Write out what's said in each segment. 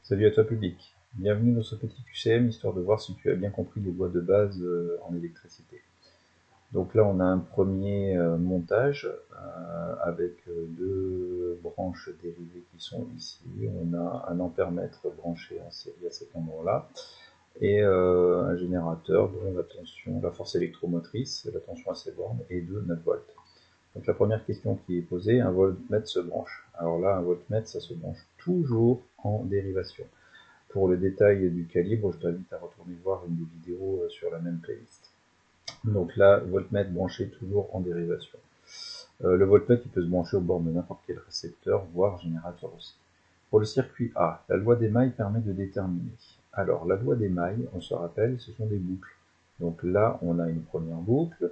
Salut à toi public, bienvenue dans ce petit QCM histoire de voir si tu as bien compris les lois de base en électricité. Donc là on a un premier montage avec deux branches dérivées qui sont ici. On a un ampèremètre branché en série à cet endroit-là et un générateur dont la tension, la force électromotrice, la tension à ses bornes est de 9 volts. Donc la première question qui est posée, un voltmètre se branche. Alors là un voltmètre ça se branche toujours en dérivation. Pour le détail du calibre, je t'invite à retourner voir une des vidéos sur la même playlist. Donc là, voltmètre branché toujours en dérivation. Le voltmètre il peut se brancher au bord de n'importe quel récepteur, voire générateur aussi. Pour le circuit A, la loi des mailles permet de déterminer. Alors, la loi des mailles, on se rappelle, ce sont des boucles. Donc là, on a une première boucle.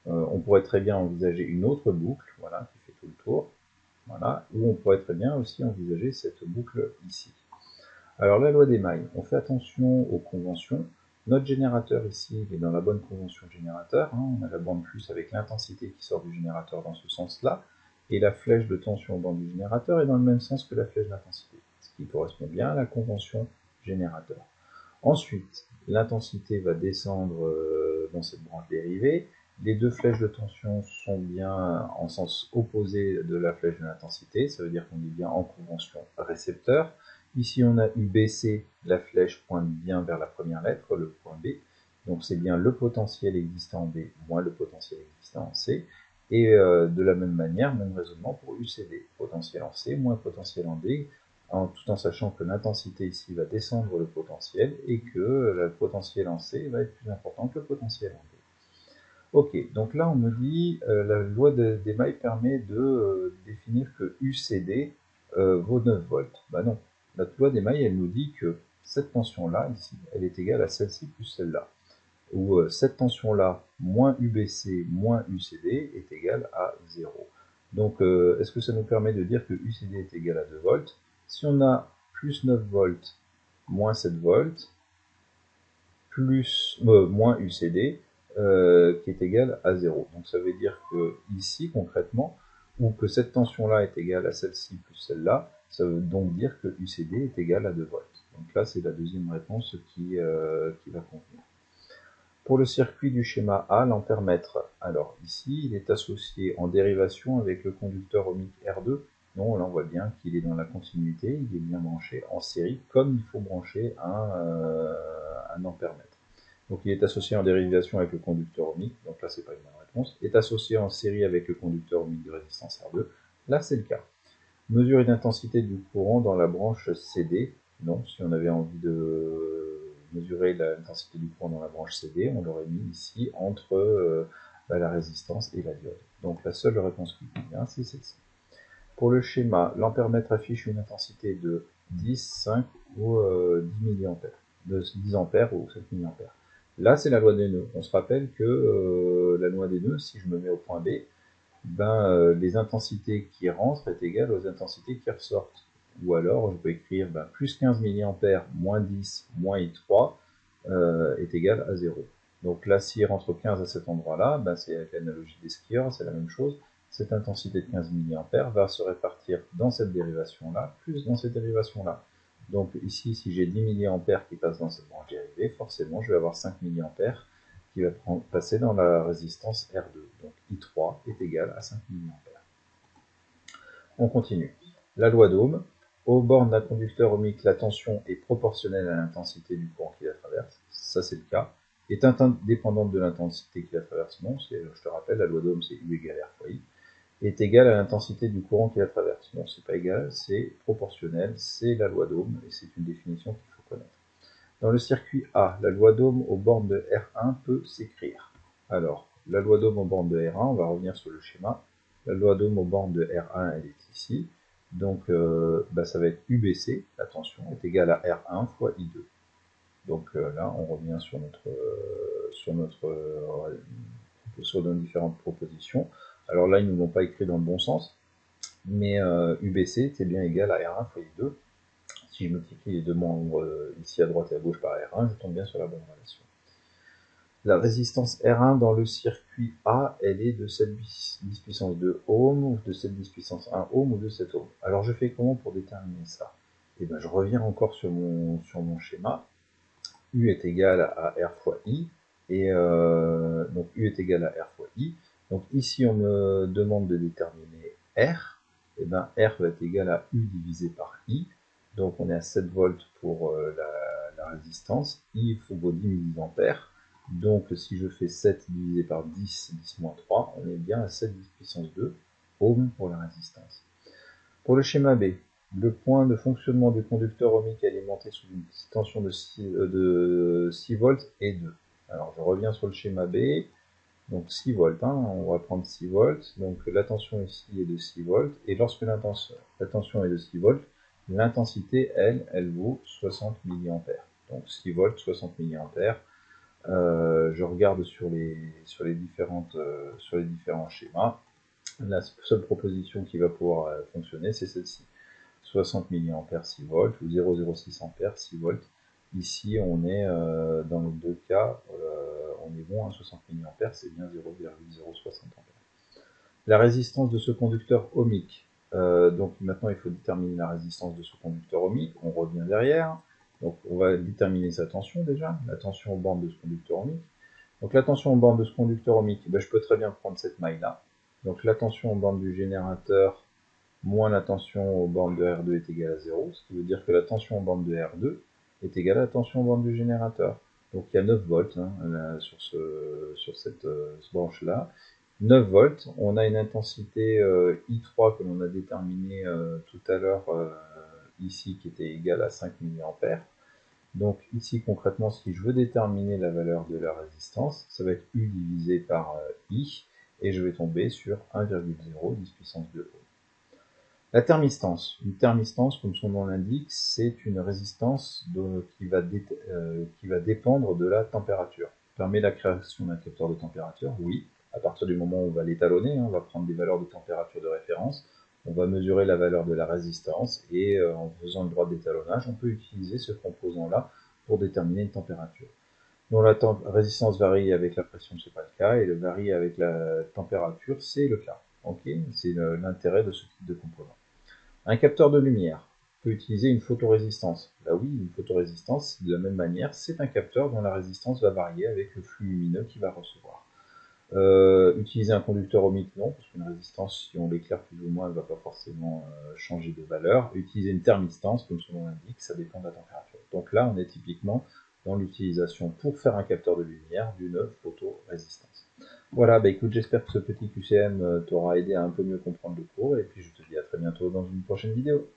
On pourrait très bien envisager une autre boucle, voilà, qui fait tout le tour. Voilà, ou on pourrait très bien aussi envisager cette boucle ici. Alors la loi des mailles, on fait attention aux conventions. Notre générateur ici, il est dans la bonne convention générateur. On a la bande plus avec l'intensité qui sort du générateur dans ce sens-là. Et la flèche de tension au bord du générateur est dans le même sens que la flèche d'intensité, ce qui correspond bien à la convention générateur. Ensuite, l'intensité va descendre dans cette branche dérivée. Les deux flèches de tension sont bien en sens opposé de la flèche de l'intensité, ça veut dire qu'on est bien en convention récepteur. Ici, on a UBC, la flèche pointe bien vers la première lettre, le point B. Donc, c'est bien le potentiel existant en B moins le potentiel existant en C. Et de la même manière, même raisonnement pour UCD. Potentiel en C moins potentiel en D, tout en sachant que l'intensité ici va descendre le potentiel et que le potentiel en C va être plus important que le potentiel en D. Ok, donc là on me dit la loi des mailles permet de définir que UCD vaut 9 volts. Bah non, la loi des mailles elle nous dit que cette tension-là, ici, elle est égale à celle-ci plus celle-là. Ou cette tension-là, moins UBC moins UCD est égale à 0. Donc est-ce que ça nous permet de dire que UCD est égal à 2 volts? Si on a plus 9 volts moins 7 volts, moins UCD, qui est égal à 0. Donc ça veut dire que ici, concrètement, ou que cette tension-là est égale à celle-ci plus celle-là, ça veut donc dire que UCD est égal à 2 volts. Donc là, c'est la deuxième réponse qui va convenir. Pour le circuit du schéma A, l'ampèremètre, alors ici, il est associé en dérivation avec le conducteur ohmique R2. Non, là on voit bien qu'il est dans la continuité, il est bien branché en série, comme il faut brancher un ampèremètre. Donc il est associé en dérivation avec le conducteur ohmique, donc là c'est pas une bonne réponse. Est associé en série avec le conducteur ohmique de résistance R2, là c'est le cas. Mesurer l'intensité du courant dans la branche CD, non, si on avait envie de mesurer l'intensité du courant dans la branche CD, on l'aurait mis ici entre la résistance et la diode. Donc la seule réponse qui convient, c'est celle-ci. Pour le schéma, l'ampèremètre affiche une intensité de 10, 5 ou 10 mA, de 10 ampères ou 7 mA. Là, c'est la loi des nœuds. On se rappelle que la loi des nœuds, si je me mets au point B, les intensités qui rentrent est égales aux intensités qui ressortent. Ou alors, je peux écrire plus 15 mA moins 10 moins I3 est égal à 0. Donc là, s'il rentre 15 à cet endroit-là, c'est avec l'analogie des skieurs, c'est la même chose. Cette intensité de 15 mA va se répartir dans cette dérivation-là, plus dans cette dérivation-là. Donc ici, si j'ai 10 mA qui passent dans cette branche dérivée, forcément, je vais avoir 5 mA qui va passer dans la résistance R2. Donc I3 est égal à 5 mA. On continue. La loi d'Ohm. Aux bornes d'un conducteur ohmique, la tension est proportionnelle à l'intensité du courant qui la traverse. Ça, c'est le cas. Est indépendante de l'intensité qui la traverse. Non, je te rappelle, la loi d'Ohm, c'est U égale R fois I. Est égale à l'intensité du courant qui la traverse. Non, c'est pas égal, c'est proportionnel. C'est la loi d'Ohm et c'est une définition qu'il faut connaître. Dans le circuit A, la loi d'Ohm aux bornes de R1 peut s'écrire. Alors, la loi d'Ohm aux bornes de R1, on va revenir sur le schéma. La loi d'Ohm aux bornes de R1, elle est ici. Donc, ça va être UBC, la tension, est égale à R1 fois I2. Donc là, on revient sur nos différentes propositions. Alors là, ils ne nous l'ont pas écrit dans le bon sens, mais UBC, c'est bien égal à R1 fois I2. Si je multiplie les deux membres ici à droite et à gauche par R1, je tombe bien sur la bonne relation. La résistance R1 dans le circuit A, elle est de 7 puissance 2 ohm, ou de 7 puissance 1 ohm, ou de 7 ohm. Alors je fais comment pour déterminer ça? et ben, je reviens encore sur mon schéma. U est égal à R fois I, et donc U est égal à R fois I. Donc ici, on me demande de déterminer R, et ben R va être égal à U divisé par I. Donc on est à 7 volts pour la résistance. I vaut 10 milliampères. Donc si je fais 7 divisé par 10, 10 moins 3, on est bien à 7 puissance 2 ohms pour la résistance. Pour le schéma B, le point de fonctionnement du conducteur ohmique alimenté sous une tension de 6 volts est 2. Alors je reviens sur le schéma B, donc 6 volts, hein, on va prendre 6 volts, donc la tension ici est de 6 volts, et lorsque la tension est de 6 volts, l'intensité, elle vaut 60 mA. Donc 6 volts, 60 mA. Je regarde sur les différents schémas. La seule proposition qui va pouvoir fonctionner, c'est celle-ci. 60 mA 6 volts ou 0,06 A 6 volts. Ici, on est dans les deux cas, on est bon à 60 mA, c'est bien 0,060 A. La résistance de ce conducteur ohmique. Donc maintenant, il faut déterminer la résistance de ce conducteur ohmique. On revient derrière. Donc on va déterminer sa tension déjà, la tension aux bornes de ce conducteur ohmique. Donc la tension aux bornes de ce conducteur ohmique, ben, je peux très bien prendre cette maille-là. Donc la tension aux bornes du générateur moins la tension aux bornes de R2 est égale à 0, ce qui veut dire que la tension aux bornes de R2 est égale à la tension aux bornes du générateur. Donc il y a 9 volts hein, sur cette branche-là. 9 volts, on a une intensité I3 que l'on a déterminée tout à l'heure ici qui était égale à 5 mA. Donc ici concrètement, si je veux déterminer la valeur de la résistance, ça va être U divisé par I, et je vais tomber sur 1,0 10 puissance 2 ohms. La thermistance. Une thermistance, comme son nom l'indique, c'est une résistance qui va dépendre de la température. Permet la création d'un capteur de température, oui. À partir du moment où on va l'étalonner, on va prendre des valeurs de température de référence, on va mesurer la valeur de la résistance, et en faisant le droit d'étalonnage, on peut utiliser ce composant-là pour déterminer une température. Donc la résistance varie avec la pression, c'est pas le cas, et elle varie avec la température, c'est le cas. Okay, c'est l'intérêt de ce type de composant. Un capteur de lumière peut utiliser une photorésistance. Là oui, une photorésistance, de la même manière, c'est un capteur dont la résistance va varier avec le flux lumineux qu'il va recevoir. Utiliser un conducteur ohmique, non, parce qu'une résistance, si on l'éclaire plus ou moins, elle ne va pas forcément changer de valeur. Utiliser une thermistance, comme son nom l'indique, ça dépend de la température. Donc là, on est typiquement dans l'utilisation pour faire un capteur de lumière d'une photorésistance. Voilà, bah écoute, j'espère que ce petit QCM t'aura aidé à un peu mieux comprendre le cours, et puis je te dis à très bientôt dans une prochaine vidéo.